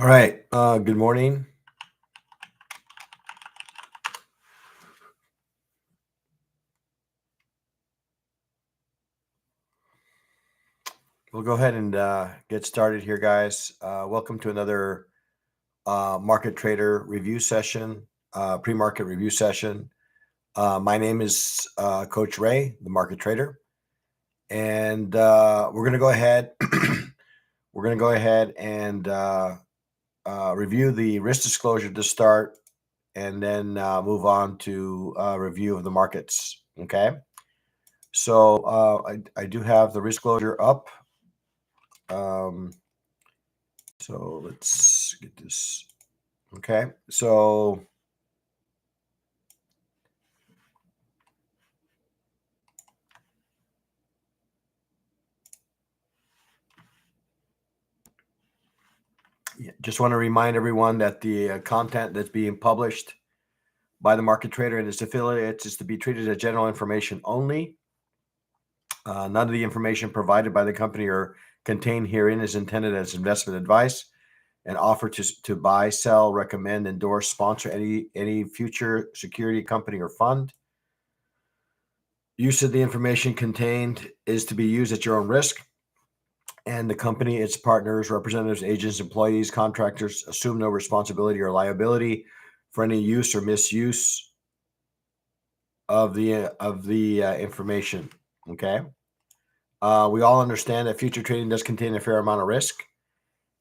All right. Good morning. We'll go ahead and get started here, guys. Welcome to another market trader review session, pre-market review session. My name is Coach Ray, the market trader, and we're going to go ahead. We're going to go ahead and review the risk disclosure to start, and then move on to review of the markets. Okay. So I do have the risk disclosure up. So let's get this. Okay. So just want to remind everyone that the content that's being published by the market trader and its affiliates is to be treated as general information only. None of the information provided by the company or contained herein is intended as investment advice and offer to buy, sell, recommend, endorse, sponsor any future security, company, or fund. Use of the information contained is to be used at your own risk, and the company, its partners, representatives, agents, employees, contractors assume no responsibility or liability for any use or misuse of the information. Okay. We all understand that future trading does contain a fair amount of risk,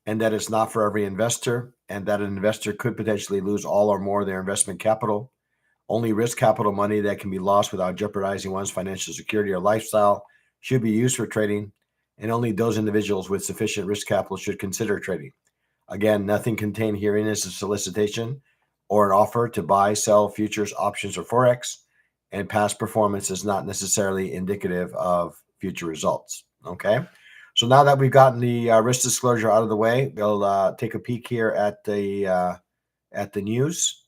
and that it's not for every investor, and that an investor could potentially lose all or more of their investment capital. Only risk capital money that can be lost without jeopardizing one's financial security or lifestyle should be used for trading, and only those individuals with sufficient risk capital should consider trading. Again, nothing contained herein is a solicitation or an offer to buy, sell futures, options, or Forex, and past performance is not necessarily indicative of future results. Okay. So now that we've gotten the risk disclosure out of the way, we'll take a peek here at the news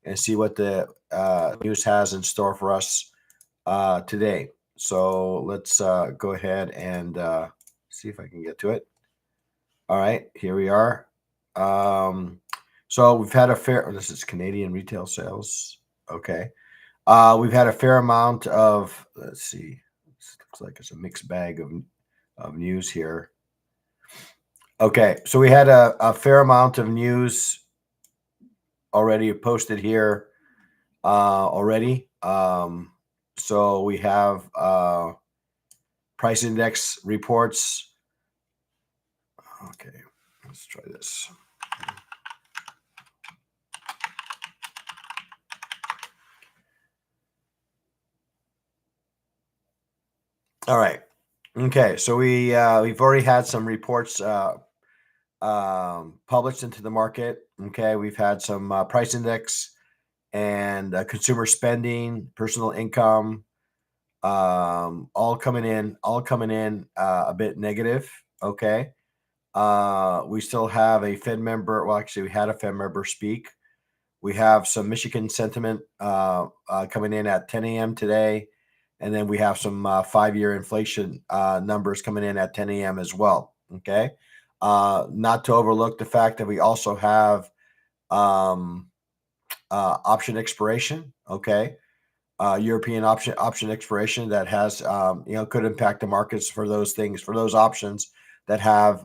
and see what the news has in store for us today. So let's go ahead and see if I can get to it. All right, here we are. So we've had a fair, this is Canadian retail sales. Okay. We've had a fair amount of, let's see, this looks like it's a mixed bag of news here. Okay, so we had a fair amount of news already posted here already. So we have price index reports. Okay, let's try this. All right. Okay, so we've already had some reports published into the market. Okay, we've had some price index and consumer spending, personal income, all coming in a bit negative. Okay. We still have a Fed member. Well, actually, we had a Fed member speak. We have some Michigan sentiment coming in at 10 a.m. today. And then we have some 5-year inflation numbers coming in at 10 a.m. as well. Okay. Not to overlook the fact that we also have option expiration. Okay. European option expiration that has could impact the markets for those things, for those options that have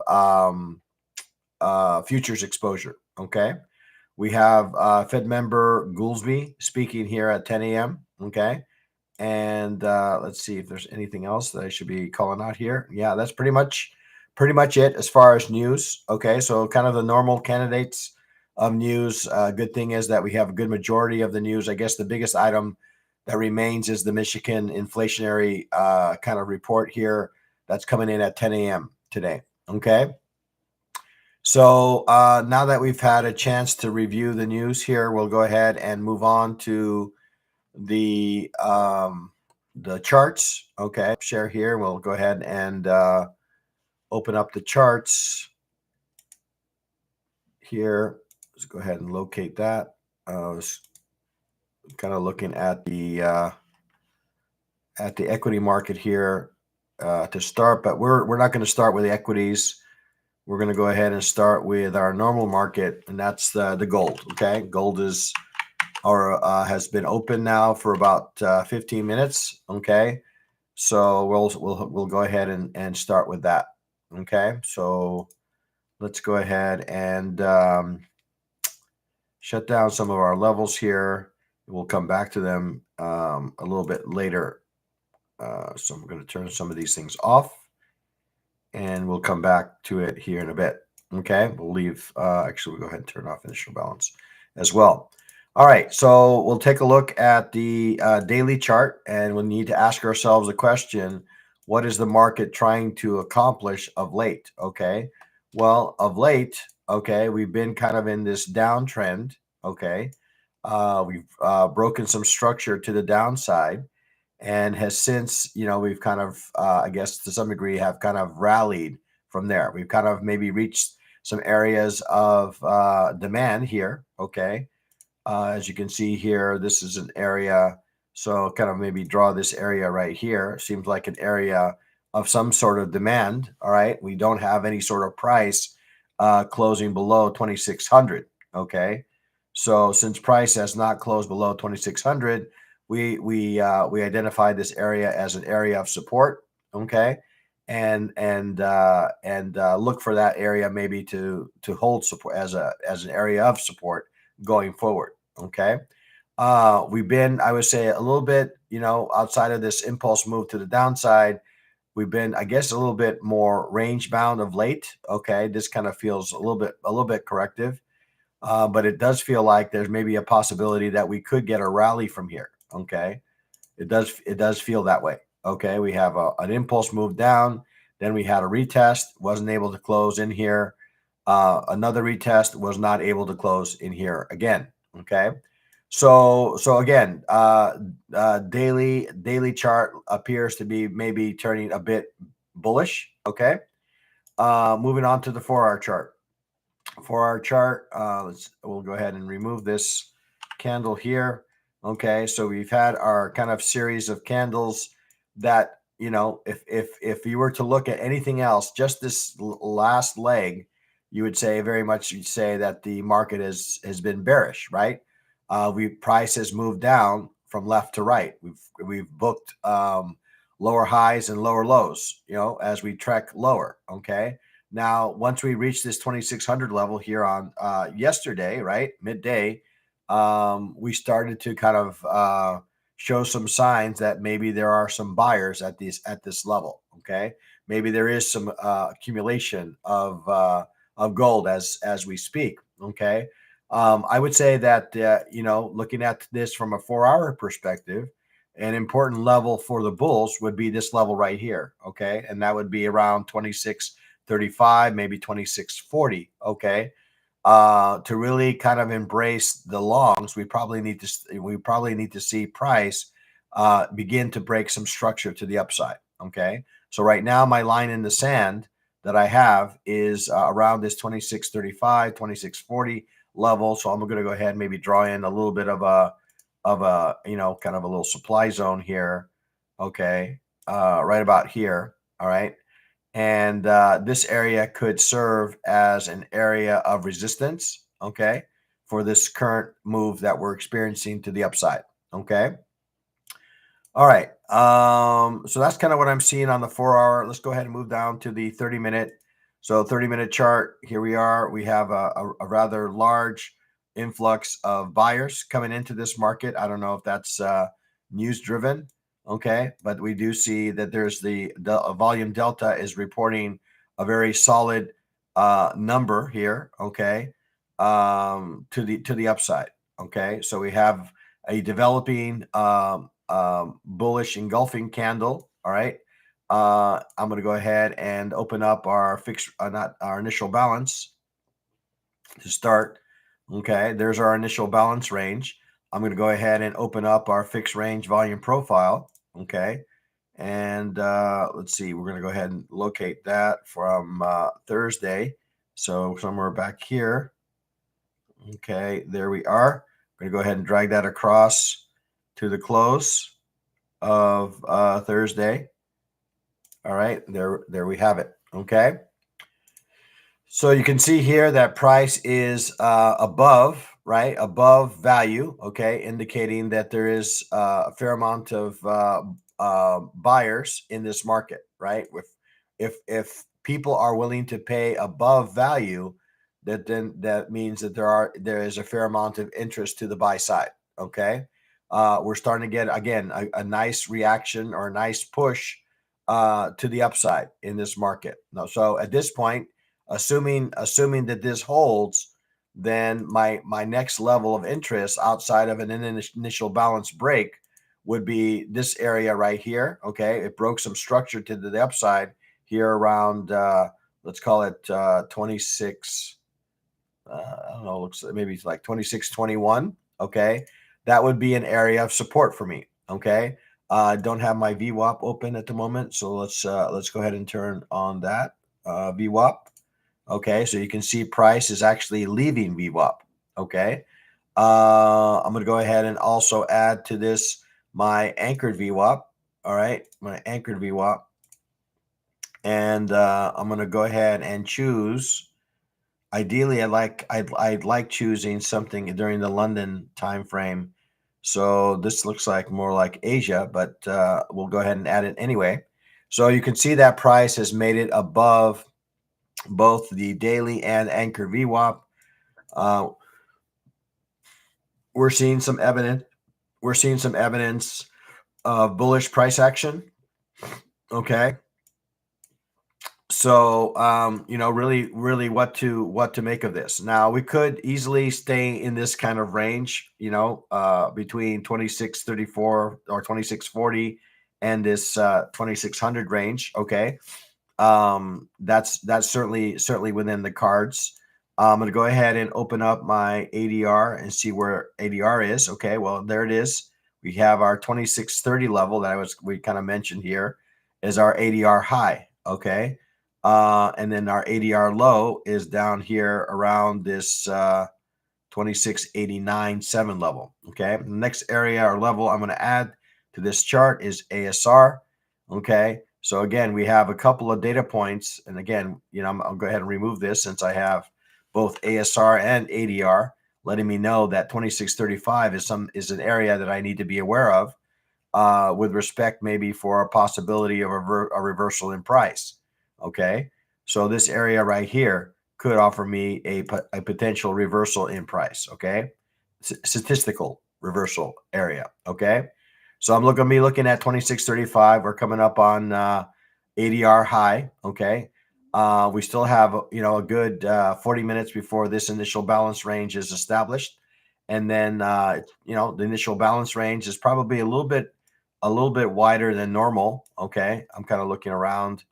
futures exposure. Okay. We have Fed member Goolsbee speaking here at 10 a.m. Okay. And let's see if there's anything else that I should be calling out here. Yeah, that's pretty much it as far as news. Okay, so kind of the normal candidates of news. Good thing is that we have a good majority of the news. I guess the biggest item that remains is the Michigan inflationary kind of report here that's coming in at 10 a.m. today. Okay. So now that we've had a chance to review the news here, we'll go ahead and move on to the charts. Okay, share here. We'll go ahead and open up the charts here. Let's go ahead and locate that. I was kind of looking at the equity market here to start, but we're not going to start with the equities. we're going to go ahead and start with our normal market, and that's the gold. Okay, gold is has been open now for about 15 minutes. Okay, so we'll go ahead and start with that. Okay, so let's go ahead and shut down some of our levels here. We'll come back to them a little bit later. So I'm going to turn some of these things off, and we'll come back to it here in a bit. Okay, we'll leave. Actually, we'll go ahead and turn off initial balance as well. All right, so we'll take a look at the daily chart, and we'll need to ask ourselves a question: what is the market trying to accomplish of late? Okay, well, of late, okay, we've been kind of in this downtrend. Okay, we've broken some structure to the downside, and has since, we've kind of, I guess to some degree, have kind of rallied from there. We've kind of maybe reached some areas of demand here. Okay, as you can see here, this is an area. So kind of maybe draw this area right here. Seems like an area of some sort of demand. All right, we don't have any sort of price closing below 2,600. Okay, so since price has not closed below 2,600, we identified this area as an area of support. Okay, and look for that area maybe to hold support as an area of support going forward. Okay, we've been, I would say, a little bit, outside of this impulse move to the downside. We've been, I guess, a little bit more range bound of late. Okay, this kind of feels a little bit corrective. But it does feel like there's maybe a possibility that we could get a rally from here. Okay, it does feel that way. Okay, we have an impulse move down, then we had a retest, wasn't able to close in here. Another retest, was not able to close in here again. Okay, so again, daily chart appears to be maybe turning a bit bullish. Okay, moving on to the 4-hour chart. For our chart, we'll go ahead and remove this candle here. Okay, so we've had our kind of series of candles that, if you were to look at anything else, just this last leg, you would say very much, you'd say that the market has been bearish, right? Price has moved down from left to right. We've booked lower highs and lower lows, as we trek lower. Okay. Now, once we reach this 2,600 level here on yesterday, right, midday, we started to kind of show some signs that maybe there are some buyers at this level. Okay, maybe there is some accumulation of gold as we speak. Okay, I would say that looking at this from a 4-hour perspective, an important level for the bulls would be this level right here. Okay, and that would be around 26.35, maybe 26.40. Okay, to really kind of embrace the longs, we probably need to see price begin to break some structure to the upside. Okay, so right now my line in the sand that I have is around this 26.35, 26.40 level. So I'm going to go ahead and maybe draw in a little bit of a kind of a little supply zone here. Okay, right about here. All right. And this area could serve as an area of resistance, okay, for this current move that we're experiencing to the upside. Okay. All right. So that's kind of what I'm seeing on the 4-hour. Let's go ahead and move down to the 30-minute. So 30-minute chart. Here we are. We have a rather large influx of buyers coming into this market. I don't know if that's news driven. Okay, but we do see that there's the volume delta is reporting a very solid number here. Okay, to the upside. Okay, so we have a developing bullish engulfing candle. All right, I'm going to go ahead and open up our fixed, not our initial balance to start. Okay, there's our initial balance range. I'm going to go ahead and open up our fixed range volume profile. Okay, and let's see, we're going to go ahead and locate that from Thursday. So somewhere back here. Okay, there we are. I'm going to go ahead and drag that across to the close of Thursday. All right, there we have it. Okay. So you can see here that price is above, right? Above value, okay, indicating that there is a fair amount of buyers in this market, right? If people are willing to pay above value, then that means that there is a fair amount of interest to the buy side. Okay, we're starting to get again a nice reaction or a nice push to the upside in this market. Now, so at this point, assuming that this holds, then my next level of interest outside of an initial balance break would be this area right here. Okay, it broke some structure to the upside here around let's call it 26. I don't know, looks maybe it's like 26.21. Okay, that would be an area of support for me. Okay, I don't have my VWAP open at the moment, so let's go ahead and turn on that VWAP. Okay, so you can see price is actually leaving VWAP. Okay, I'm going to go ahead and also add to this my anchored VWAP. All right, my anchored VWAP, and I'm going to go ahead and choose. Ideally, I'd like choosing something during the London time frame. So this looks like more like Asia, but we'll go ahead and add it anyway. So you can see that price has made it above both the daily and anchor VWAP. Uh, we're seeing some evidence. We're seeing some evidence of bullish price action. Okay, so really what to make of this. Now we could easily stay in this kind of range, between 2634 or 2640 and this 2600 range. Okay, that's certainly within the cards. I'm going to go ahead and open up my ADR and see where ADR is. Okay, well, there it is. We have our 2630 level that we kind of mentioned here is our ADR high. Okay, and then our ADR low is down here around this 2689.7 level. Okay, the next area or level I'm going to add to this chart is ASR. Okay, so again, we have a couple of data points, and again, I'll go ahead and remove this since I have both ASR and ADR, letting me know that 2635 is an area that I need to be aware of with respect maybe for a possibility of a reversal in price. Okay, so this area right here could offer me a potential reversal in price. Okay, statistical reversal area. Okay, so I'm looking at 2635. We're coming up on ADR high. Okay, we still have a good 40 minutes before this initial balance range is established, and then the initial balance range is probably a little bit wider than normal. Okay, I'm kind of looking around.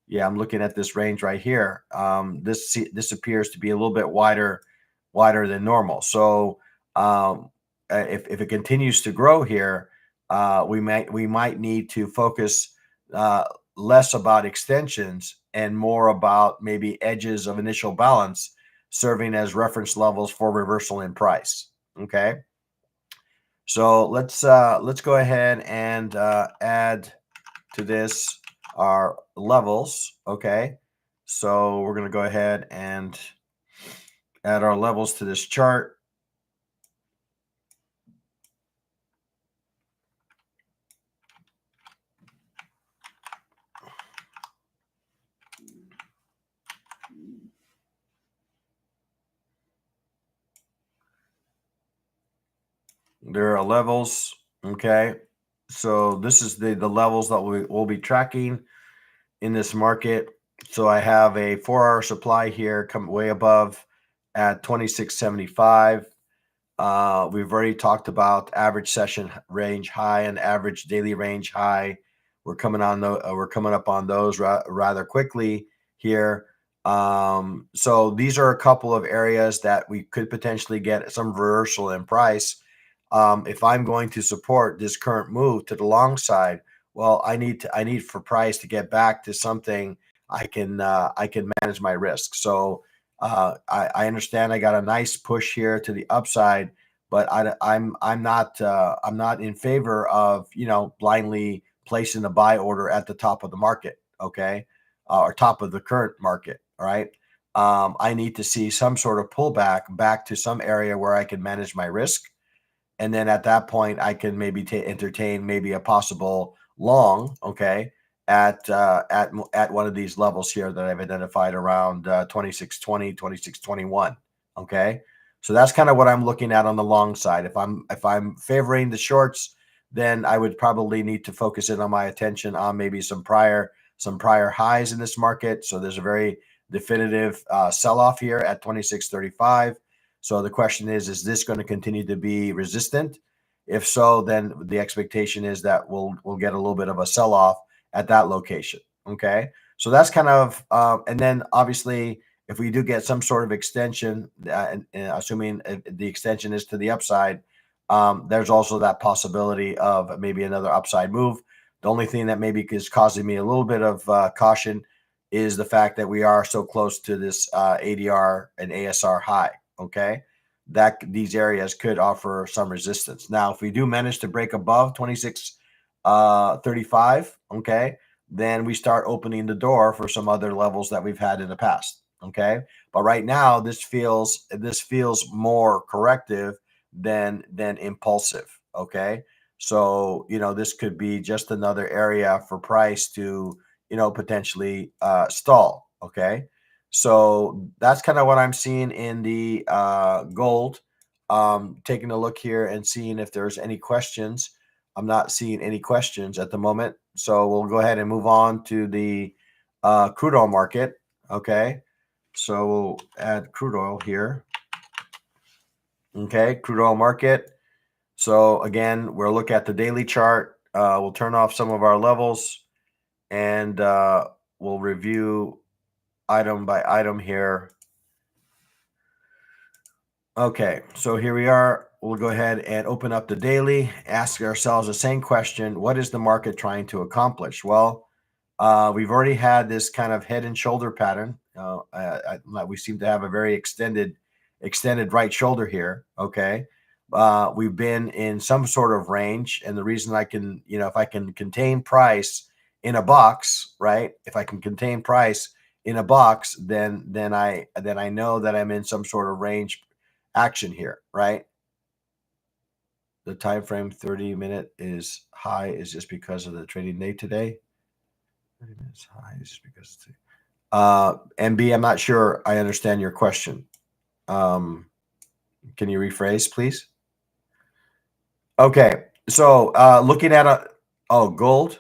Yeah, I'm looking at this range right here. This appears to be a little bit wider than normal. So if it continues to grow here, we might need to focus less about extensions and more about maybe edges of initial balance serving as reference levels for reversal in price. Okay, so let's go ahead and add to this our levels. Okay, so we're going to go ahead and add our levels to this chart. There are levels. Okay, so this is the levels that we will be tracking in this market. So I have a 4-hour supply here come way above at 2675. We've already talked about average session range high and average daily range high. We're coming up on those rather quickly here. So these are a couple of areas that we could potentially get some reversal in price. If I'm going to support this current move to the long side, well, I need for price to get back to something I can manage my risk. So I understand I got a nice push here to the upside, but I'm not in favor of blindly placing the buy order at the top of the market. Okay, or top of the current market. All right. I need to see some sort of pullback back to some area where I can manage my risk. And then at that point, I can maybe entertain maybe a possible long, okay, at one of these levels here that I've identified around 2620, 2621, okay. So that's kind of what I'm looking at on the long side. If I'm favoring the shorts, then I would probably need to focus in on my attention on maybe some prior highs in this market. So there's a very definitive sell-off here at 2635. So the question is this going to continue to be resistant? If so, then the expectation is that we'll get a little bit of a sell-off at that location. Okay, so that's kind of, and then obviously if we do get some sort of extension, and assuming the extension is to the upside, there's also that possibility of maybe another upside move. The only thing that maybe is causing me a little bit of caution is the fact that we are so close to this ADR and ASR high. Okay, that these areas could offer some resistance. Now, if we do manage to break above 2635, okay, then we start opening the door for some other levels that we've had in the past. Okay, but right now this feels more corrective than impulsive. Okay, so this could be just another area for price to potentially stall. Okay, so that's kind of what I'm seeing in the gold. Taking a look here and seeing if there's any questions. I'm not seeing any questions at the moment, so we'll go ahead and move on to the crude oil market. Okay, so we'll add crude oil here. Okay, crude oil market. So again, we'll look at the daily chart. We'll turn off some of our levels, and we'll review item by item here. Okay, so here we are. We'll go ahead and open up the daily, ask ourselves the same question. What is the market trying to accomplish? Well, we've already had this kind of head and shoulder pattern. We seem to have a very extended right shoulder here. Okay. We've been in some sort of range. And the reason I can, if I can contain price in a box, right? If I can contain price in a box, then I know that I'm in some sort of range action here, right? The time frame 30-minute is high is just because of the trading day today. 30 minutes high is just because it's MB, I'm not sure I understand your question. Can you rephrase, please? Okay, so looking at gold,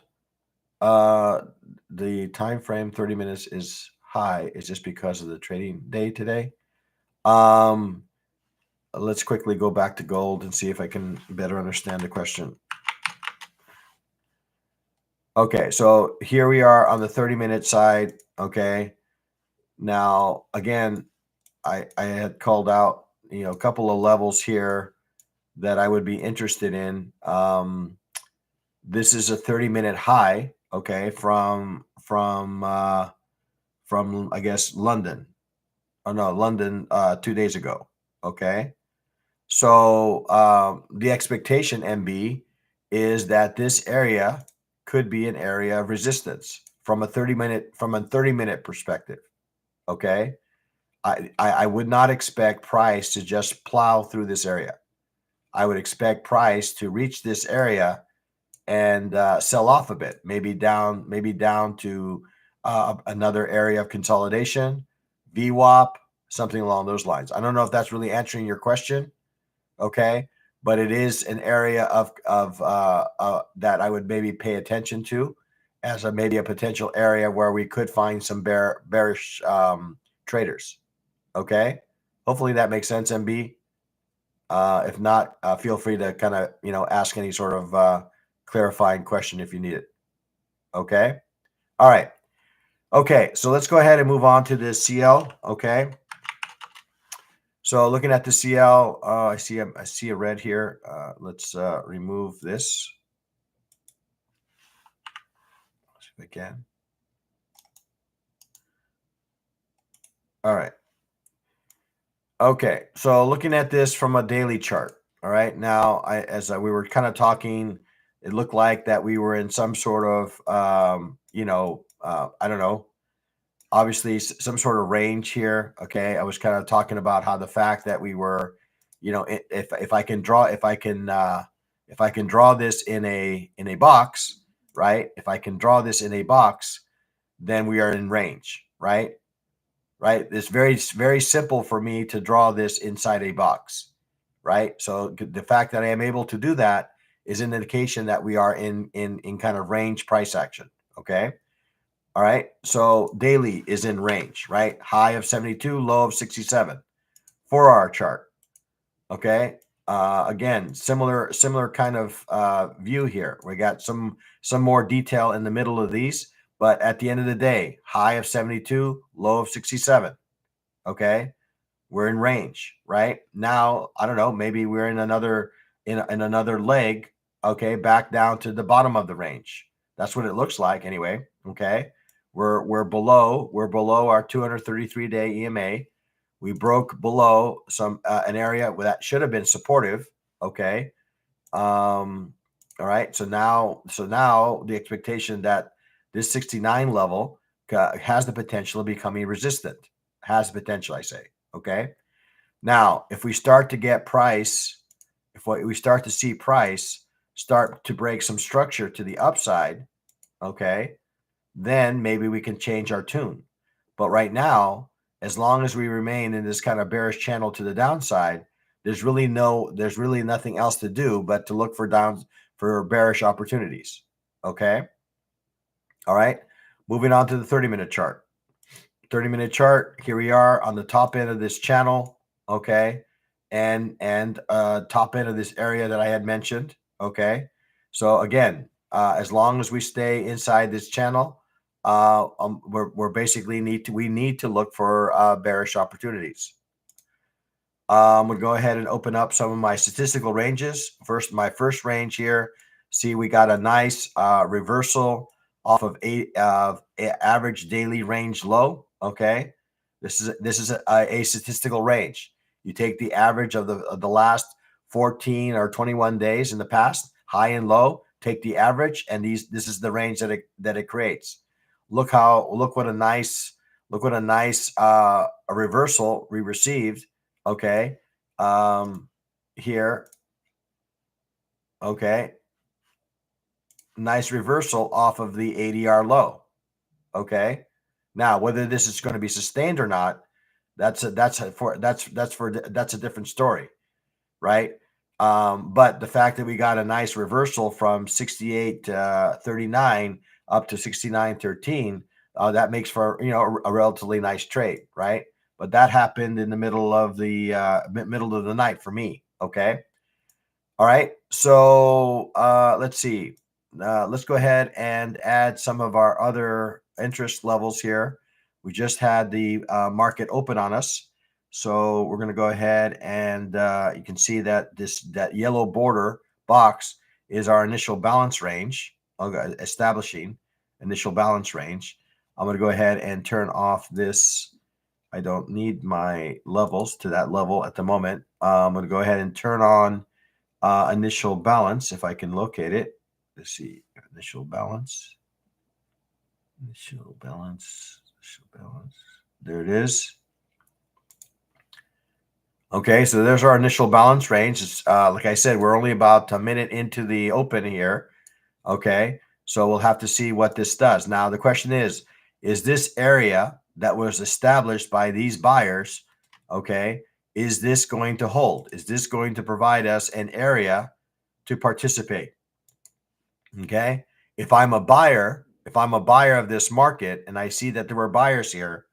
the time frame 30 minutes is high is just because of the trading day today. Let's quickly go back to gold and see if I can better understand the question. Okay, so here we are on the 30-minute side. Okay, now again, I had called out a couple of levels here that I would be interested in. This is a 30-minute high. Okay, from I guess London. Oh no, London 2 days ago. Okay. So the expectation, MB, is that this area could be an area of resistance from a 30-minute perspective. Okay, I would not expect price to just plow through this area. I would expect price to reach this area and sell off a bit, maybe down to another area of consolidation, VWAP, something along those lines. I don't know if that's really answering your question. Okay, but it is an area of that I would maybe pay attention to as maybe a potential area where we could find some bearish traders. Okay, hopefully that makes sense, MB. If not, feel free to kind of ask any sort of clarifying question if you need it. Okay, all right. Okay, so let's go ahead and move on to the CL. Okay. So looking at the CL, I see a red here. Let's remove this. Let's see if I can. All right. Okay, so looking at this from a daily chart. All right. Now, as we were kind of talking, it looked like that we were in some sort of, I don't know, obviously some sort of range here. Okay, I was kind of talking about how the fact that we were, if I can draw, if I can draw this in a box, right? If I can draw this in a box, then we are in range, right? Right. It's very simple for me to draw this inside a box, right? So the fact that I am able to do that is an indication that we are in kind of range price action. Okay. All right. So daily is in range, right? High of 72, low of 67. 4-hour chart. Okay. Again, similar kind of view here. We got some more detail in the middle of these, but at the end of the day, high of 72, low of 67. Okay. We're in range, right? Now, I don't know, maybe we're in another in another leg, okay, back down to the bottom of the range. That's what it looks like anyway, okay? We're below our 233-day EMA. We broke below some an area that should have been supportive, okay? All right. So now the expectation that this 69 level has the potential of becoming resistant. Has the potential, I say. Okay. Now, if we start to get price, if we start to see price start to break some structure to the upside, okay, then maybe we can change our tune. But right now, as long as we remain in this kind of bearish channel to the downside, there's really nothing else to do but to look for bearish opportunities. Okay. All right. Moving on to the 30-minute chart. 30-minute chart. Here we are on the top end of this channel. Okay. And top end of this area that I had mentioned. Okay. So again, as long as we stay inside this channel, we're basically we need to look for bearish opportunities. We'll go ahead and open up some of my statistical ranges. My first range here. See, we got a nice reversal off of average daily range low. Okay, this is a statistical range. You take the average of the last 14 or 21 days in the past, high and low. Take the average, and this is the range that it creates. Look what a nice a reversal we received. Okay. Here. Okay. Nice reversal off of the ADR low. Okay. Now, whether this is going to be sustained or not, that's a different story, right? But the fact that we got a nice reversal from 68.39 up to 69.13, that makes for a relatively nice trade, right? But that happened in the middle of the night for me. Okay. All right. So let's see. Let's go ahead and add some of our other interest levels here. We just had the market open on us. So we're going to go ahead and you can see that that yellow border box is our initial balance range, establishing initial balance range. I'm going to go ahead and turn off this. I don't need my levels to that level at the moment. I'm going to go ahead and turn on initial balance, if I can locate it. Let's see, initial balance. There it is. Okay, so there's our initial balance range. It's, like I said, we're only about a minute into the open here. Okay, so we'll have to see what this does. Now, the question is this area that was established by these buyers, okay, is this going to hold? Is this going to provide us an area to participate? Okay, if I'm a buyer of this market and I see that there were buyers here,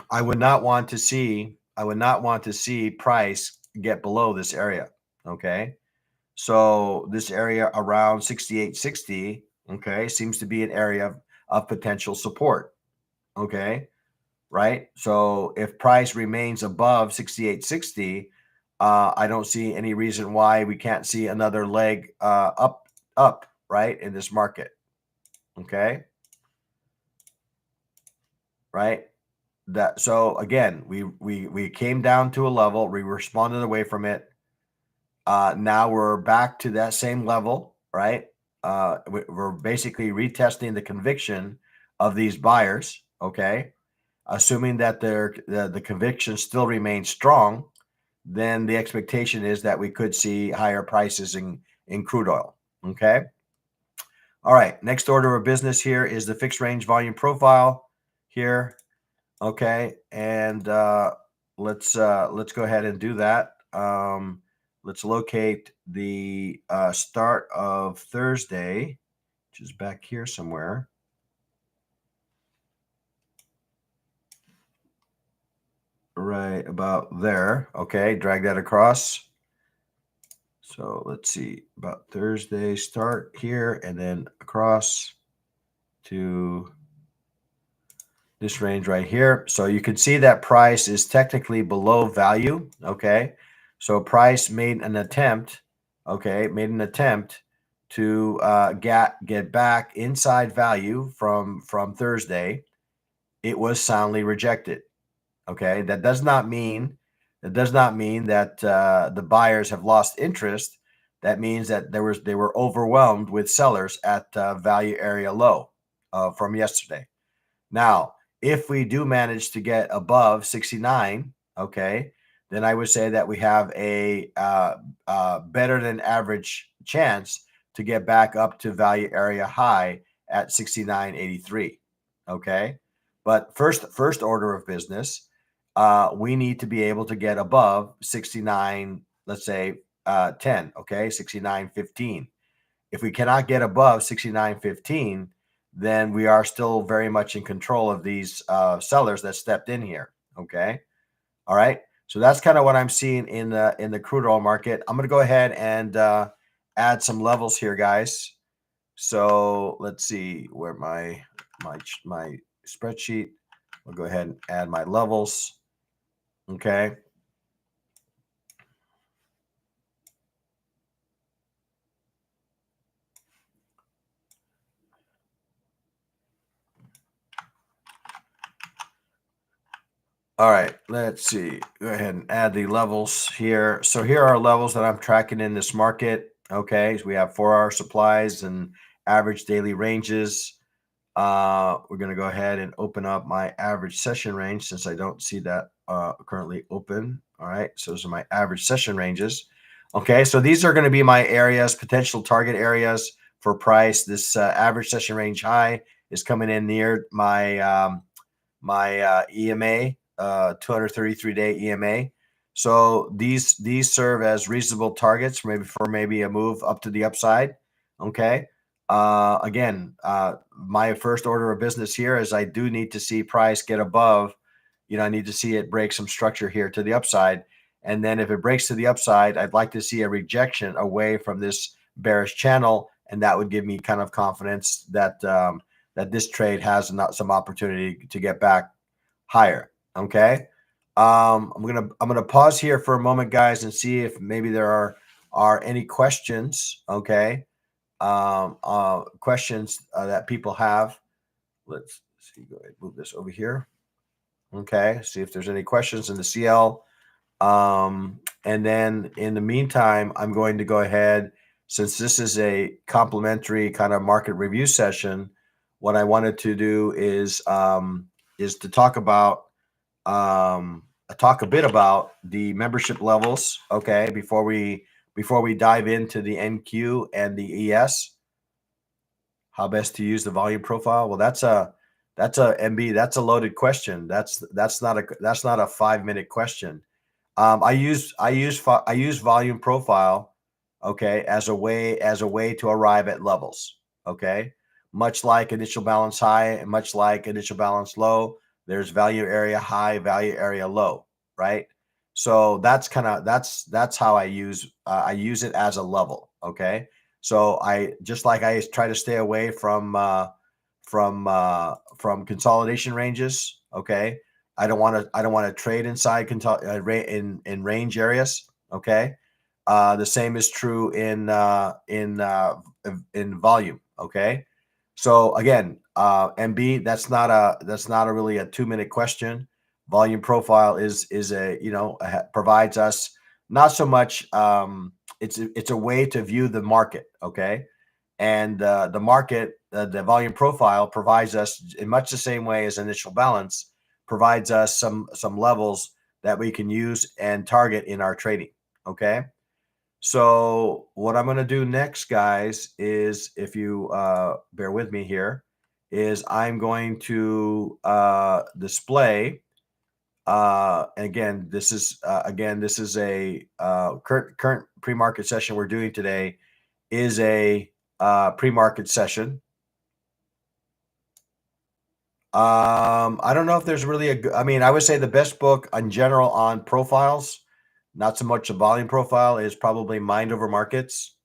I would not want to see price get below this area. Okay, so this area around 68.60, okay, seems to be an area of potential support. Okay, right? So if price remains above 68.60, I don't see any reason why we can't see another leg up, right, in this market. Okay, right? That so again, we came down to a level, we responded away from it. Now we're back to that same level, right? We're basically retesting the conviction of these buyers, okay, assuming that the conviction still remains strong, then the expectation is that we could see higher prices in crude oil. Okay. All right. Next order of business here is the fixed range volume profile here. Okay. And let's go ahead and do that. Let's locate the start of Thursday, which is back here somewhere. Right about there. Okay, drag that across. So let's see, about Thursday, start here and then across to this range right here. So you can see that price is technically below value. Okay, so price made an attempt. Okay, made an attempt to get back inside value from Thursday. It was soundly rejected. Okay, that does not mean that the buyers have lost interest. That means that they were overwhelmed with sellers at value area low from yesterday. Now, if we do manage to get above 69, okay, then I would say that we have a better than average chance to get back up to value area high at 69.83. Okay, but first order of business, we need to be able to get above 69. Let's say 10. Okay, 69.15. If we cannot get above 69.15, then we are still very much in control of these sellers that stepped in here. Okay. All right. So that's kind of what I'm seeing in the crude oil market. I'm going to go ahead and add some levels here, guys. So let's see where my spreadsheet. I'll go ahead and add my levels. Okay. All right, let's see. Go ahead and add the levels here. So here are levels that I'm tracking in this market. Okay, so we have 4-hour supplies and average daily ranges. We're going to go ahead and open up my average session range since I don't see that currently open. All right, so those are my average session ranges. Okay, so these are going to be my areas, potential target areas for price. This average session range high is coming in near my EMA, 233-day EMA. So these serve as reasonable targets, maybe a move up to the upside. Okay. Again, my first order of business here is I do need to see price get above. I need to see it break some structure here to the upside. And then if it breaks to the upside, I'd like to see a rejection away from this bearish channel. And that would give me kind of confidence that that this trade has some opportunity to get back higher. Okay. I'm gonna pause here for a moment, guys, and see if maybe there are any questions. Okay. Questions that people have. Let's see. Go ahead, move this over here. Okay. See if there's any questions in the CL. And then in the meantime, I'm going to go ahead, since this is a complimentary kind of market review session. What I wanted to do is to talk a bit about the membership levels. Okay, before we dive into the NQ and the ES. How best to use the volume profile? Well, that's a MB. That's a loaded question. That's not a 5-minute question. I use volume profile, okay, as a way to arrive at levels. Okay, much like initial balance high and much like initial balance low, there's value area high, value area low, right? So that's how I use it as a level. Okay, so I try to stay away from consolidation ranges. Okay, I don't want to trade inside in range areas. Okay, the same is true in volume. Okay, so again, MB, that's not a really a 2-minute question. Volume profile is provides us not so much. It's a way to view the market. Okay, and the market the volume profile provides us, in much the same way as initial balance, provides us some levels that we can use and target in our trading. Okay. So what I'm going to do next, guys, is, if you bear with me here, is I'm going to display. Again, this is a current pre-market session we're doing today is a pre-market session. I don't know if there's really I mean, I would say the best book in general on profiles, not so much a volume profile, is probably Mind Over Markets.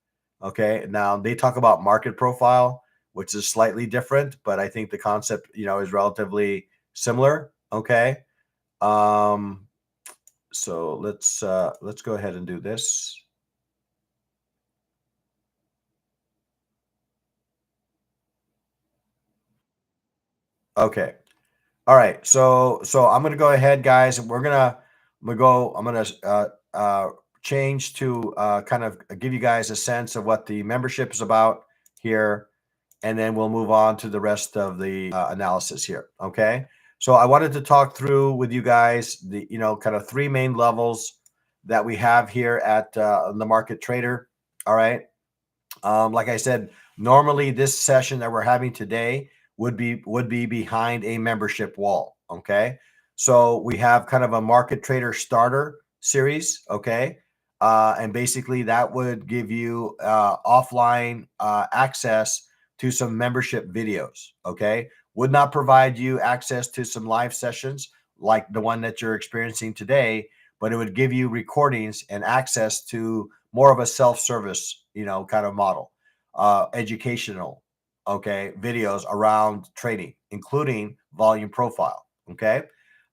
Okay. Now they talk about market profile, which is slightly different, but I think the concept, is relatively similar. Okay. So let's go ahead and do this. Okay. All right. So I'm gonna go ahead, guys, and I'm gonna change to kind of give you guys a sense of what the membership is about here, and then we'll move on to the rest of the analysis here. Okay. So I wanted to talk through with you guys the kind of three main levels that we have here at the Market Trader. All right. Like I said, normally this session that we're having today would be behind a membership wall. Okay. So we have kind of a Market Trader starter series. Okay. And basically that would give you offline access to some membership videos. Okay. Would not provide you access to some live sessions like the one that you're experiencing today, but it would give you recordings and access to more of a self-service, kind of model, educational, okay, videos around trading, including volume profile. Okay.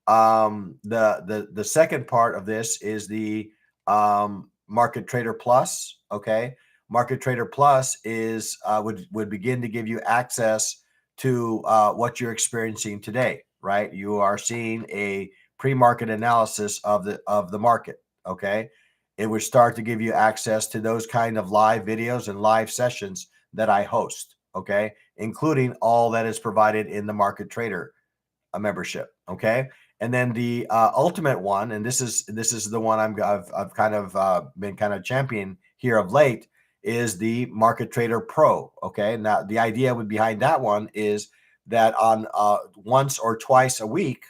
The second part of this is the Market Trader Plus. Okay. Market Trader Plus is would begin to give you access to what you're experiencing today, right? You are seeing a pre-market analysis of the market. Okay. It would start to give you access to those kind of live videos and live sessions that I host. Okay. Including all that is provided in the Market Trader membership. Okay. And then the ultimate one, and this is the one I've kind of been kind of champion here of late, is the Market Trader Pro. Okay. Now the idea behind that one is that on once or twice a week,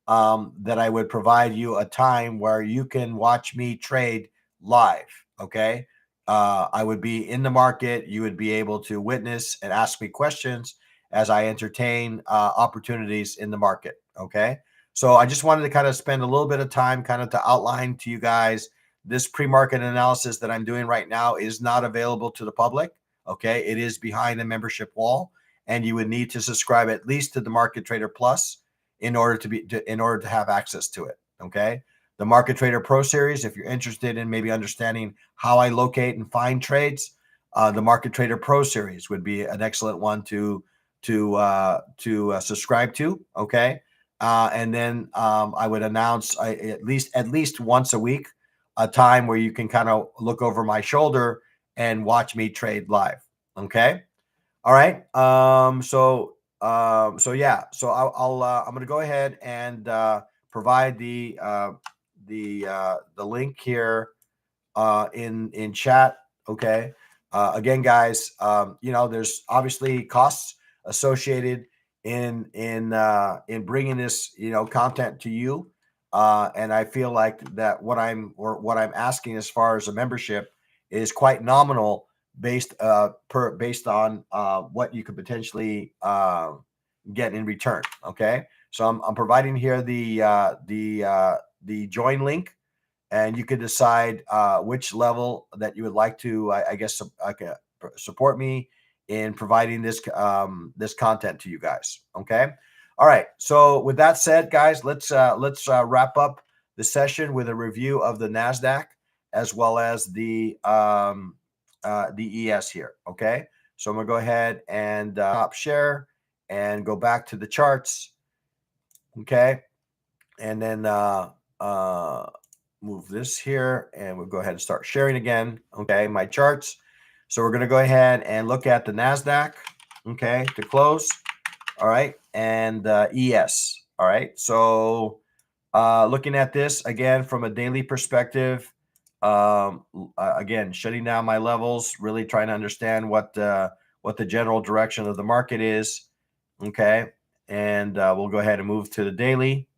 that I would provide you a time where you can watch me trade live. Okay. I would be in the market. You would be able to witness and ask me questions as I entertain opportunities in the market. Okay. So I just wanted to kind of spend a little bit of time kind of to outline to you guys this pre-market analysis that I'm doing right now is not available to the public. Okay. It is behind a membership wall, and you would need to subscribe at least to the Market Trader Plus in order to have access to it. Okay. The Market Trader Pro series, if you're interested in maybe understanding how I locate and find trades, the Market Trader Pro series would be an excellent one to subscribe to. Okay. And then I would announce at least once a week a time where you can kind of look over my shoulder and watch me trade live. Okay. All right. So yeah. So I'm going to go ahead and provide the link here in chat. Okay. Again, guys, there's obviously costs associated in bringing this content to you, and I feel like that what I'm asking as far as a membership is quite nominal based on what you could potentially get in return. Okay, so I'm providing here the join link, and you can decide which level that you would like to, I guess, support me in providing this this content to you guys. Okay. All right. So with that said, guys, let's wrap up the session with a review of the Nasdaq as well as the ES here. Okay. So I'm gonna go ahead and stop share and go back to the charts. Okay. And then move this here, and we'll go ahead and start sharing again. Okay, my charts. So we're going to go ahead and look at the Nasdaq. okay, to close. All right, and ES. All right, so looking at this again from a daily perspective, again, shutting down my levels, really trying to understand what the general direction of the market is. Okay, and we'll go ahead and move to the daily.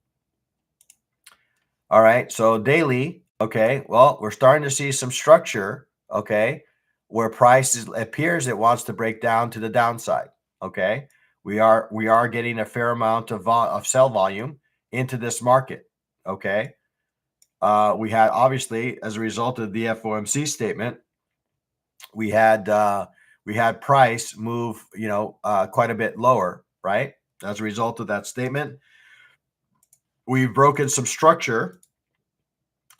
All right, so daily. Okay, well, we're starting to see some structure. Okay, where price appears it wants to break down to the downside. Okay, we are getting a fair amount of sell volume into this market. Okay, we had obviously as a result of the FOMC statement, we had price move, quite a bit lower, right? As a result of that statement, we've broken some structure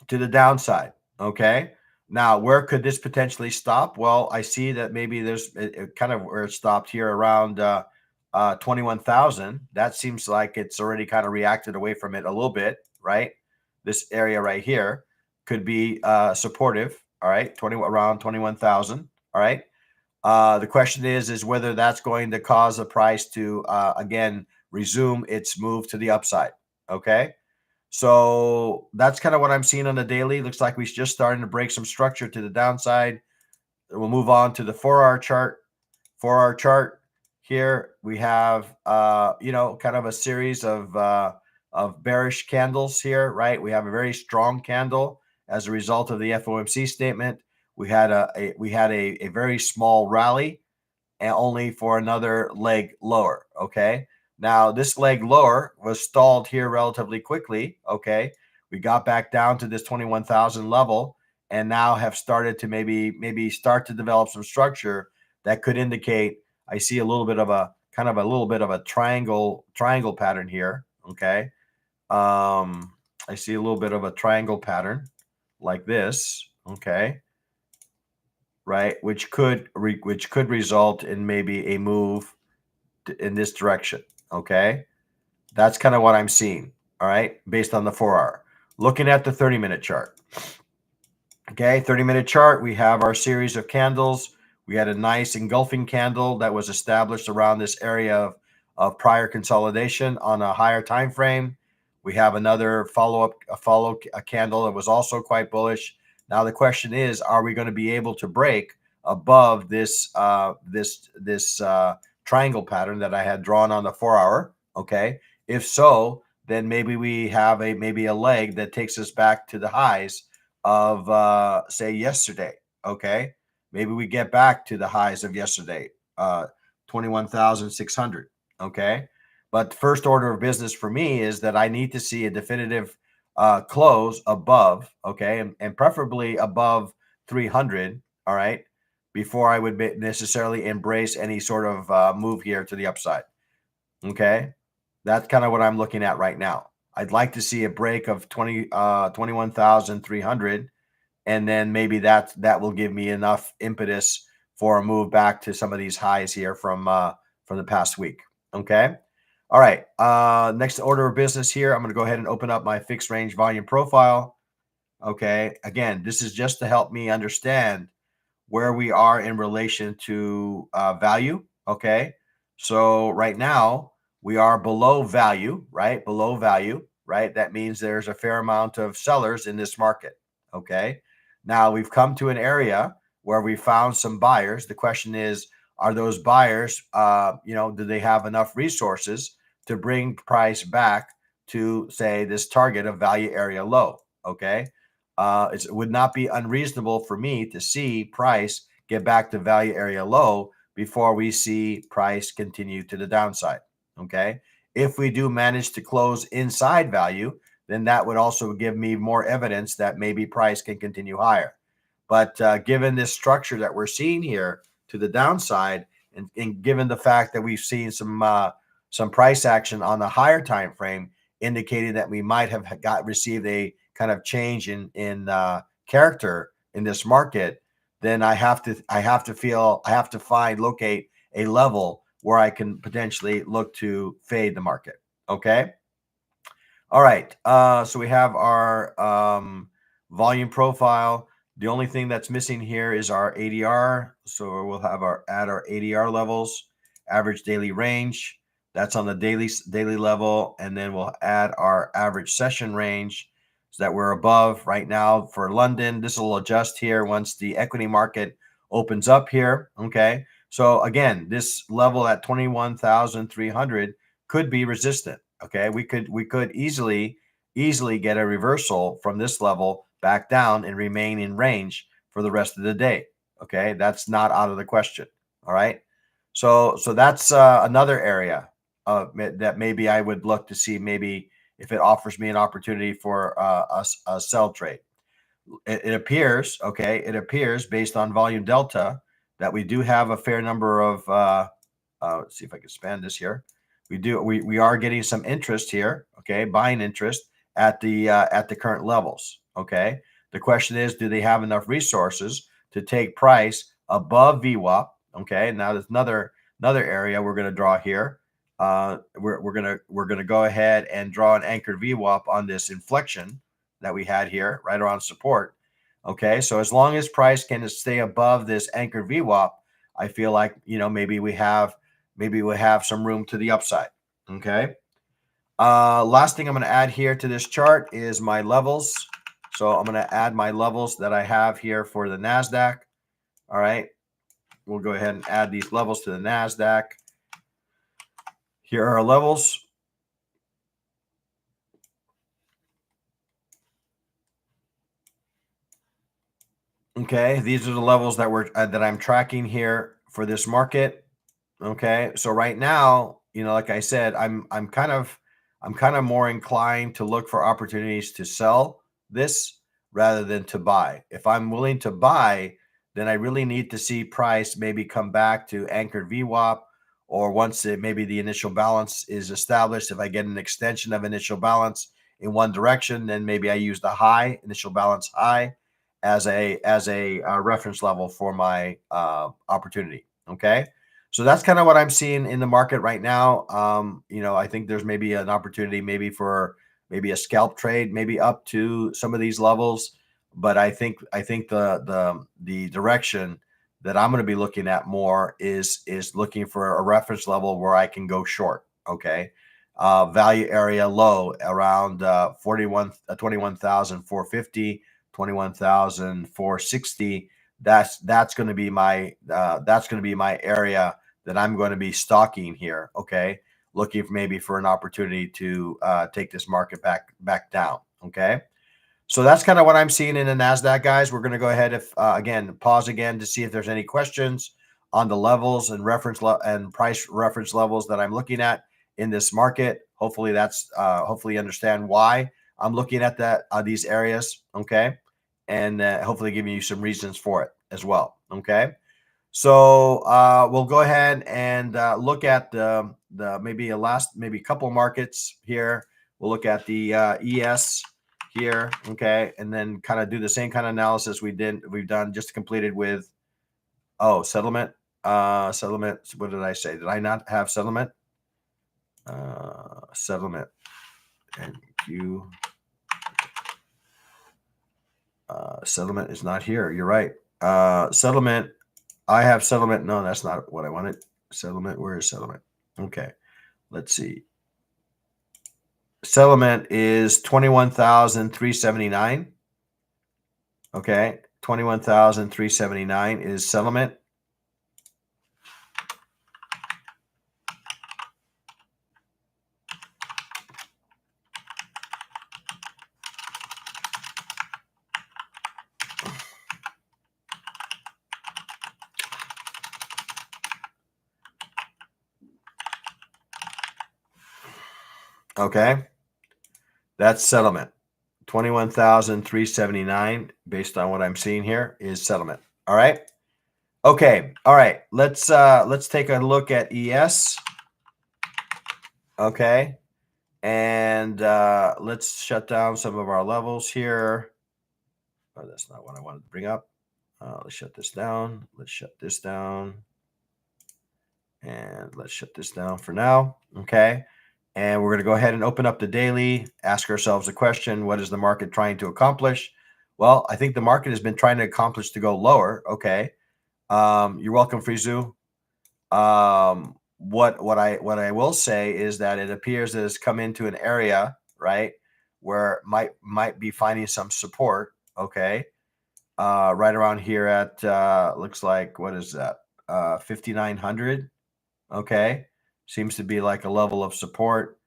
to the downside. Okay. Now, where could this potentially stop? Well, I see that maybe there's kind of where it stopped here around 21,000. That seems like it's already kind of reacted away from it a little bit, right? This area right here could be supportive. All right. Around 21,000. All right. The question is whether that's going to cause the price to again resume its move to the upside. Okay. So that's kind of what I'm seeing on the daily. Looks like we're just starting to break some structure to the downside. We'll move on to the 4-hour chart. 4-hour chart here, we have kind of a series of bearish candles here, right? We have a very strong candle as a result of the FOMC statement. We had a very small rally and only for another leg lower. Okay. Now, this leg lower was stalled here relatively quickly. Okay. We got back down to this 21,000 level and now have started to maybe start to develop some structure that could indicate I see a little bit of a kind of a little bit of a triangle pattern here. Okay. I see a little bit of a triangle pattern like this. Okay, right, which could result in maybe a move in this direction. Okay, that's kind of what I'm seeing. All right, based on the 4-hour. Looking at the 30-minute chart. Okay, 30-minute chart, we have our series of candles. We had a nice engulfing candle that was established around this area of prior consolidation on a higher time frame. We have another a candle that was also quite bullish. Now the question is, are we going to be able to break above this triangle pattern that I had drawn on the 4-hour? Okay, if so, then maybe we have a leg that takes us back to the highs of say yesterday. Okay, maybe we get back to the highs of yesterday, 21,600. Okay, but the first order of business for me is that I need to see a definitive close above, okay, and preferably above 300. All right, before I would necessarily embrace any sort of move here to the upside. Okay, that's kind of what I'm looking at right now. I'd like to see a break of 21,300, and then maybe that will give me enough impetus for a move back to some of these highs here from the past week. Okay. All right. Next order of business here, I'm going to go ahead and open up my fixed range volume profile. Okay. Again, this is just to help me understand where we are in relation to value. Okay. So right now we are below value, right? Below value, right? That means there's a fair amount of sellers in this market. Okay. Now we've come to an area where we found some buyers. The question is, are those buyers, do they have enough resources to bring price back to, say, this target of value area low? Okay. It would not be unreasonable for me to see price get back to value area low before we see price continue to the downside. Okay. If we do manage to close inside value, then that would also give me more evidence that maybe price can continue higher. But given this structure that we're seeing here to the downside, and given the fact that we've seen some price action on the higher time frame, indicating that we might have received a kind of change in character in this market, then I have to locate a level where I can potentially look to fade the market. Okay. All right. So we have our volume profile. The only thing that's missing here is our ADR. So we'll have our ADR levels. average daily range. That's on the daily level. And then we'll add our average session range so that we're above right now for London. This will adjust here once the equity market opens up here. Okay. So again, this level at 21,300 could be resistant. Okay. We could easily get a reversal from this level back down and remain in range for the rest of the day. Okay. That's not out of the question. All right. So that's another area that maybe I would look to see maybe if it offers me an opportunity for a sell trade. It appears, okay, it appears based on volume delta that we do have a fair number of, let's see if I can expand this here. We are getting some interest here, okay, buying interest at the current levels, okay. The question is, do they have enough resources to take price above VWAP? Okay, now there's another area we're going to draw here. We're gonna go ahead and draw an anchored VWAP on this inflection that we had here right around support. Okay, so as long as price can stay above this anchored VWAP, I feel like, you know, maybe we have some room to the upside. Okay. Last thing I'm going to add here to this chart is my levels. So I'm going to add my levels that I have here for the NASDAQ. All right. We'll go ahead and add these levels to the NASDAQ. Here are our levels. Okay, these are the levels that I'm tracking here for this market. Okay, so right now, you know, like I said, I'm kind of more inclined to look for opportunities to sell this rather than to buy. If I'm willing to buy, then I really need to see price maybe come back to anchored VWAP, or once maybe the initial balance is established. If I get an extension of initial balance in one direction, then maybe I use the high, initial balance high, as a reference level for my opportunity. Okay. So that's kind of what I'm seeing in the market right now. You know, I think there's maybe an opportunity maybe for maybe a scalp trade, maybe up to some of these levels. But I think the direction that I'm going to be looking at more is looking for a reference level where I can go short. Okay. Value area low around 21,450, 21,460. That's going to be my area that I'm going to be stalking here. Okay, looking for maybe for an opportunity to take this market back down. Okay, so that's kind of what I'm seeing in the NASDAQ, guys. We're going to go ahead again pause again to see if there's any questions on the levels and price reference levels that I'm looking at in this market. Hopefully that's hopefully you understand why I'm looking at these areas. Okay, and hopefully giving you some reasons for it as well. Okay. So we'll go ahead and look at the maybe a couple markets here. We'll look at the ES here, okay, and then kind of do the same kind of analysis we've done just completed with settlement. Settlement. What did I say? Did I not have settlement? Settlement and Q. Settlement is not here. You're right. Settlement. I have settlement. No, that's not what I wanted. Settlement. Where is settlement? Okay. Let's see. Settlement is 21,379. Okay. 21,379 is settlement. Okay. That's settlement. 21,379 based on what I'm seeing here is settlement. All right. Okay. All right. Let's take a look at ES. Okay. And let's shut down some of our levels here. Oh, that's not what I wanted to bring up. Let's shut this down. Let's shut this down. And let's shut this down for now. Okay. And we're going to go ahead and open up the daily, ask ourselves a question. What is the market trying to accomplish? Well, I think the market has been trying to accomplish to go lower. Okay. You're welcome, Frizu. what I will say is that it appears that it's come into an area, right, where it might be finding some support. Okay, right around here at looks like, what is that, 5900. Okay, seems to be like a level of support.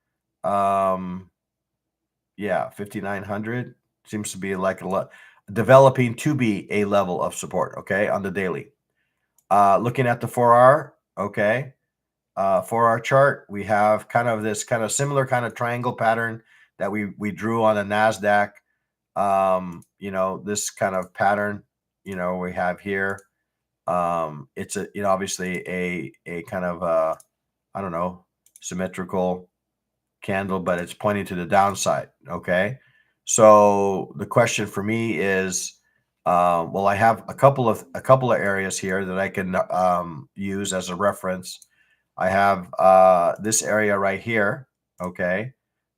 um yeah, 5900 seems to be like developing to be a level of support, okay, on the daily. Looking at the 4 hour, okay, 4 hour chart, we have kind of this kind of similar kind of triangle pattern that we drew on the Nasdaq. This kind of pattern, we have here. It's a, obviously a kind of I don't know, symmetrical candle, but it's pointing to the downside. Okay, so the question for me is, well, I have a couple of areas here that I can use as a reference. I have this area right here. Okay,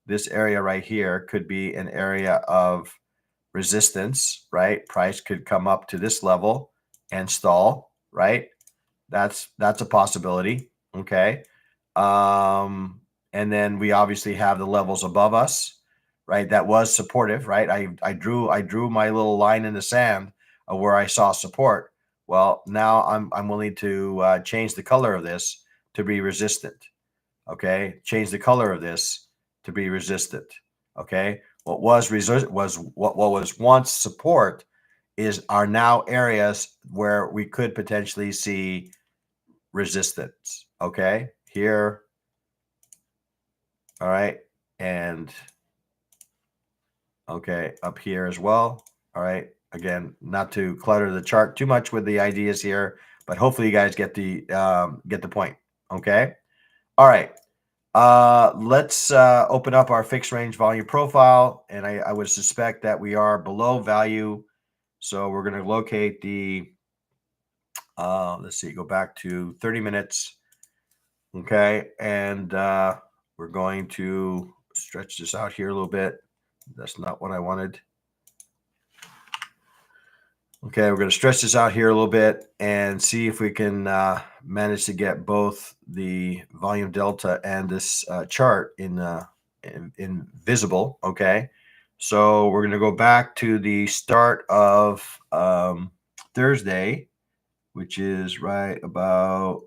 this area right here could be an area of resistance, right? Price could come up to this level and stall, right? That's a possibility. Okay. Um, and then we obviously have the levels above us, right? That was supportive, right? I drew my little line in the sand of where I saw support. Well, now I'm willing to change the color of this to be resistant. Okay, change the color of this to be resistant. Okay, what was once support is are now areas where we could potentially see resistance. Okay, here, all right, and okay, up here as well. All right, again, not to clutter the chart too much with the ideas here, but hopefully you guys get the point. Okay, all right. Let's open up our fixed range volume profile, and I would suspect that we are below value. So we're going to locate the, let's see, go back to 30 minutes. Okay, and we're going to stretch this out here a little bit. That's not what I wanted. Okay, we're going to stretch this out here a little bit and see if we can manage to get both the volume delta and this chart in visible. Okay, so we're going to go back to the start of Thursday, which is right about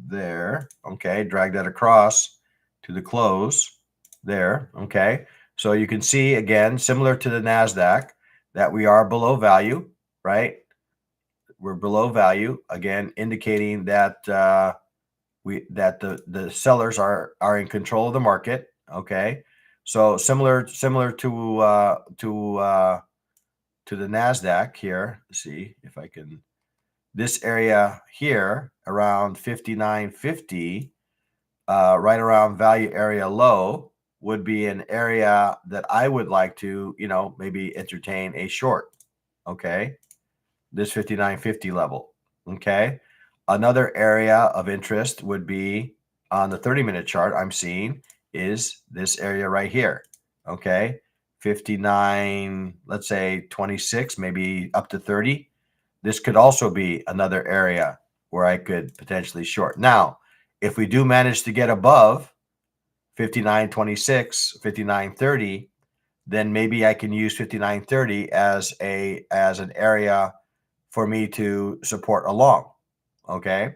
there. Okay, drag that across to the close there. Okay, so you can see again, similar to the NASDAQ, that we are below value, right? We're below value again, indicating that the sellers are in control of the market. Okay, so similar to the NASDAQ here. Let's see if I can. This area here around 59.50, right around value area low, would be an area that I would like to, maybe entertain a short. Okay, this 59.50 level. Okay, another area of interest would be on the 30-minute chart. I'm seeing is this area right here. Okay, 59, let's say 26, maybe up to 30. This could also be another area where I could potentially short. Now, if we do manage to get above 59.26, 59.30, then maybe I can use 59.30 as an area for me to support along. Okay.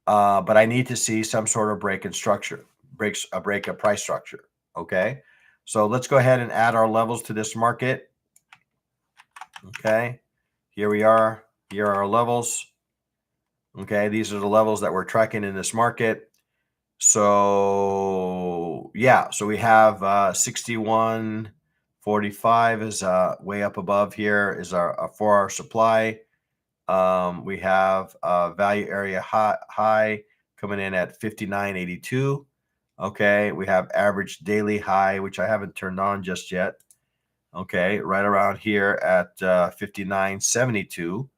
But I need to see some sort of break in structure, break a price structure. Okay. So let's go ahead and add our levels to this market. Okay. Here we are. Here are our levels. Okay. These are the levels that we're tracking in this market. So yeah, so we have 61.45 is way up above here is our 4-hour supply. We have value area high coming in at 59.82. Okay, we have average daily high, which I haven't turned on just yet. Okay, right around here at 59.72.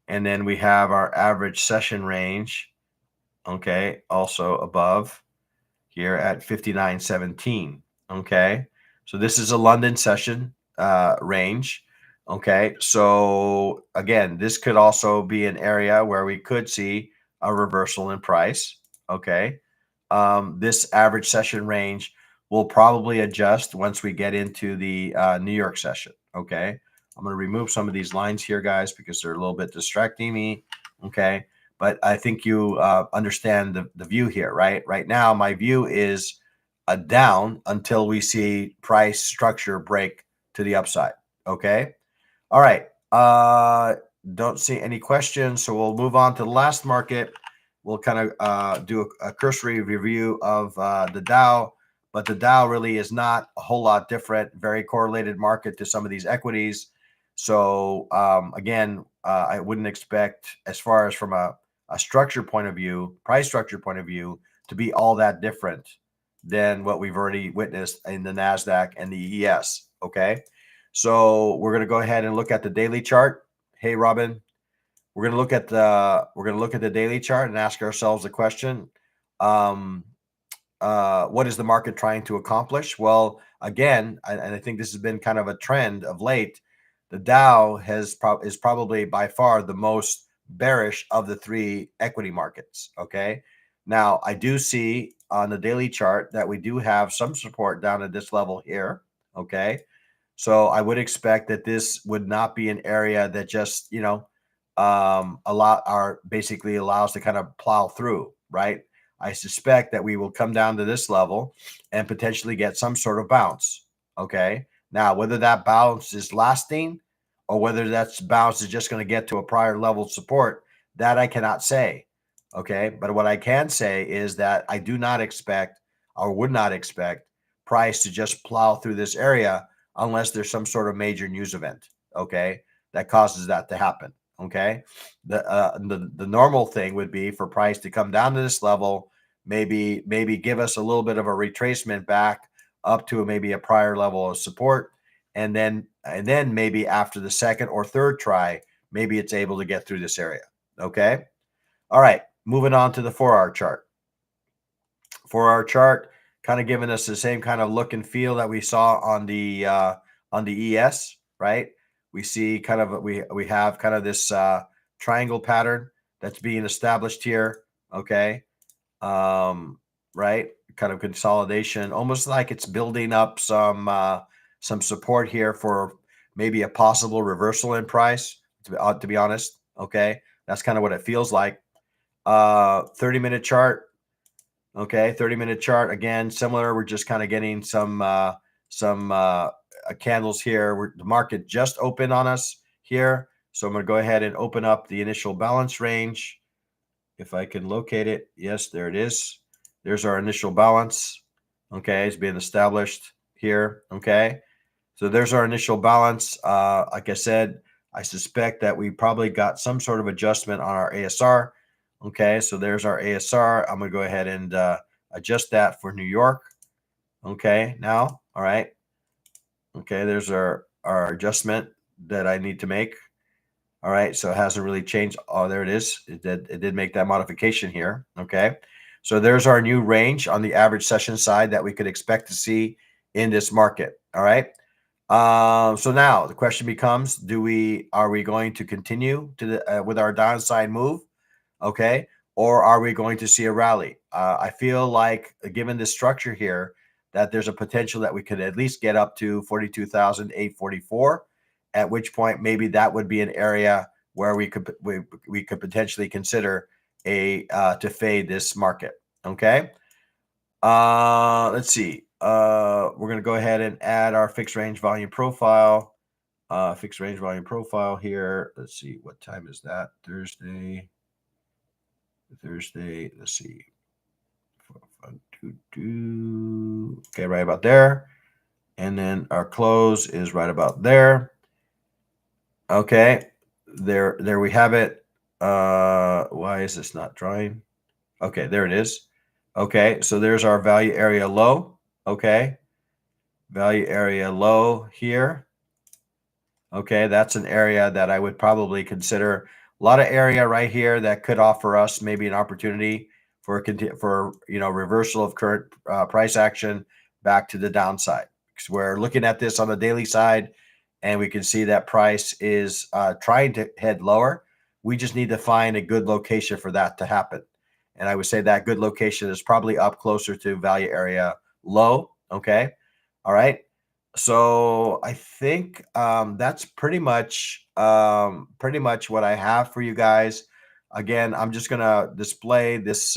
And then we have our average session range. Okay, also above here at 59.17. Okay, so this is a London session range. Okay, so again, this could also be an area where we could see a reversal in price. Okay. This average session range will probably adjust once we get into the New York session. Okay. I'm going to remove some of these lines here, guys, because they're a little bit distracting me. Okay. But I think you understand the view here, right? Right now, my view is a down until we see price structure break to the upside. Okay. All right. Don't see any questions. So we'll move on to the last market. We'll kind of do a cursory review of the Dow, but the Dow really is not a whole lot different. Very correlated market to some of these equities. So again, I wouldn't expect, as far as from a structure point of view, price structure point of view, to be all that different than what we've already witnessed in the NASDAQ and the ES. Okay. So we're going to go ahead and look at the daily chart. Hey, Robin, we're going to look at the daily chart and ask ourselves the question: what is the market trying to accomplish? Well, again, and I think this has been kind of a trend of late. The Dow is probably by far the most bearish of the three equity markets. Okay, now I do see on the daily chart that we do have some support down at this level here. Okay. So I would expect that this would not be an area that just, basically allows to kind of plow through, right? I suspect that we will come down to this level and potentially get some sort of bounce. Okay. Now, whether that bounce is lasting or whether that bounce is just going to get to a prior level of support, that I cannot say. Okay. But what I can say is that I do not expect, or would not expect, price to just plow through this area unless there's some sort of major news event, okay, that causes that to happen. Okay. The normal thing would be for price to come down to this level, maybe give us a little bit of a retracement back up to maybe a prior level of support, and then maybe after the second or third try, maybe it's able to get through this area. Okay. All right, moving on to the 4-hour chart. 4-hour chart kind of giving us the same kind of look and feel that we saw on the ES, right? We see kind of we have kind of this triangle pattern that's being established here. Okay, right? Kind of consolidation, almost like it's building up some support here for maybe a possible reversal in price. To be honest, okay, that's kind of what it feels like. 30-minute chart. Okay, 30-minute chart again, similar. We're just kind of getting some candles here. The market just opened on us here, so I'm going to go ahead and open up the initial balance range. If I can locate it, yes, there it is. There's our initial balance. Okay, it's being established here. Okay, so there's our initial balance. Like I said, I suspect that we probably got some sort of adjustment on our ASR. Okay, so there's our ASR. I'm going to go ahead and adjust that for New York. Okay, now, all right. Okay, there's our adjustment that I need to make. All right, so it hasn't really changed. Oh, there it is. It did make that modification here. Okay, so there's our new range on the average session side that we could expect to see in this market. All right. So now the question becomes: are we going to continue to with our downside move? Okay, or are we going to see a rally? I feel like, given the structure here, that there's a potential that we could at least get up to 42,844, at which point maybe that would be an area where we could potentially consider to fade this market. Okay, let's see. We're going to go ahead and add our fixed range volume profile. Fixed range volume profile here. Let's see, what time is that? Thursday. Let's see. Okay, right about there. And then our close is right about there. Okay, there we have it. Why is this not drawing? Okay, there it is. Okay, so there's our value area low. Okay, value area low here. Okay, that's an area that I would probably consider. A lot of area right here that could offer us maybe an opportunity for reversal of current price action back to the downside. Because we're looking at this on the daily side, and we can see that price is trying to head lower. We just need to find a good location for that to happen. And I would say that good location is probably up closer to value area low. Okay. All right. So I think that's pretty much what I have for you guys. Again, I'm just gonna display this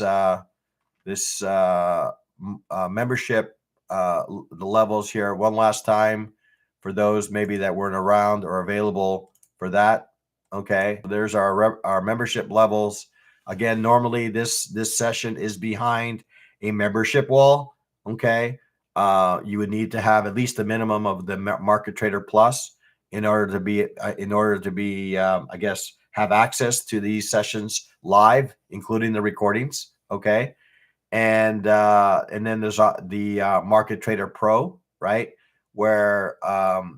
membership the levels here one last time for those maybe that weren't around or available for that. Okay, there's our membership levels. Again, normally this session is behind a membership wall. Okay, you would need to have at least a minimum of the Market Trader Plus in order to be I guess have access to these sessions live, including the recordings. Okay, and then there's the Market Trader Pro, right, where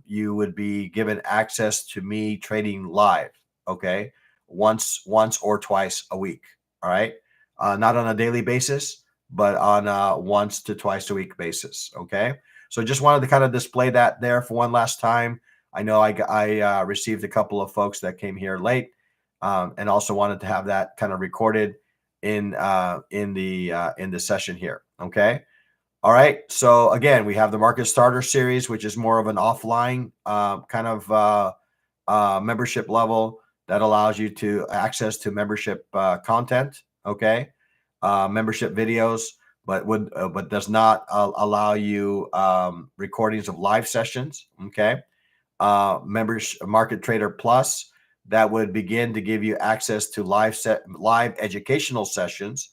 you would be given access to me trading live, okay, once or twice a week. All right, not on a daily basis, but on a once to twice a week basis. Okay, so just wanted to kind of display that there for one last time. I know I received a couple of folks that came here late, and also wanted to have that kind of recorded in the session here. Okay. All right. So again, we have the Market Starter Series, which is more of an offline kind of membership level that allows you to access to membership content. Okay. Membership videos, but does not allow you recordings of live sessions. Okay. Members Market Trader Plus that would begin to give you access to live educational sessions.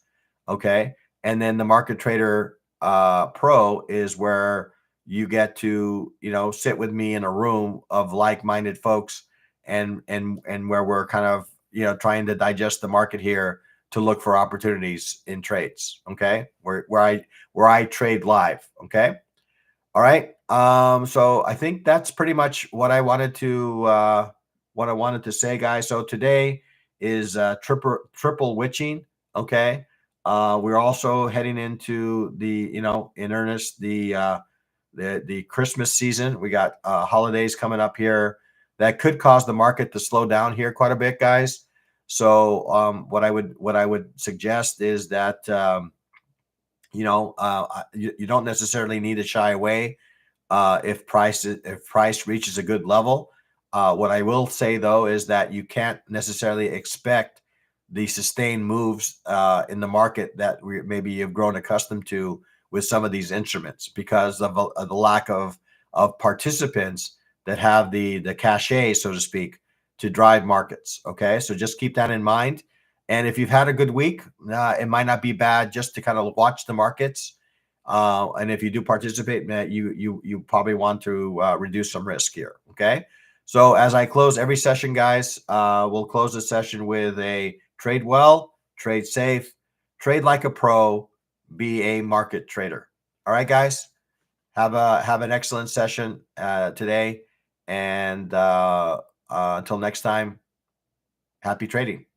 Okay, and then the Market Trader Pro is where you get to sit with me in a room of like-minded folks, and where we're kind of trying to digest the market here to look for opportunities in trades. Okay, where I trade live. Okay. All right. So I think that's pretty much what I wanted to say, guys. So today is triple witching. Okay. We're also heading into in earnest the Christmas season. We got holidays coming up here that could cause the market to slow down here quite a bit, guys. So what I would suggest is that you don't necessarily need to shy away if price reaches a good level. What I will say though is that you can't necessarily expect the sustained moves in the market that maybe you've grown accustomed to with some of these instruments because of the lack of participants that have the cachet, so to speak, to drive markets. Okay, so just keep that in mind. And if you've had a good week, it might not be bad just to kind of watch the markets. And if you do participate, you probably want to reduce some risk here. Okay. So as I close every session, guys, we'll close the session with a trade well, trade safe, trade like a pro, be a market trader. All right, guys, have an excellent session today, and until next time, happy trading.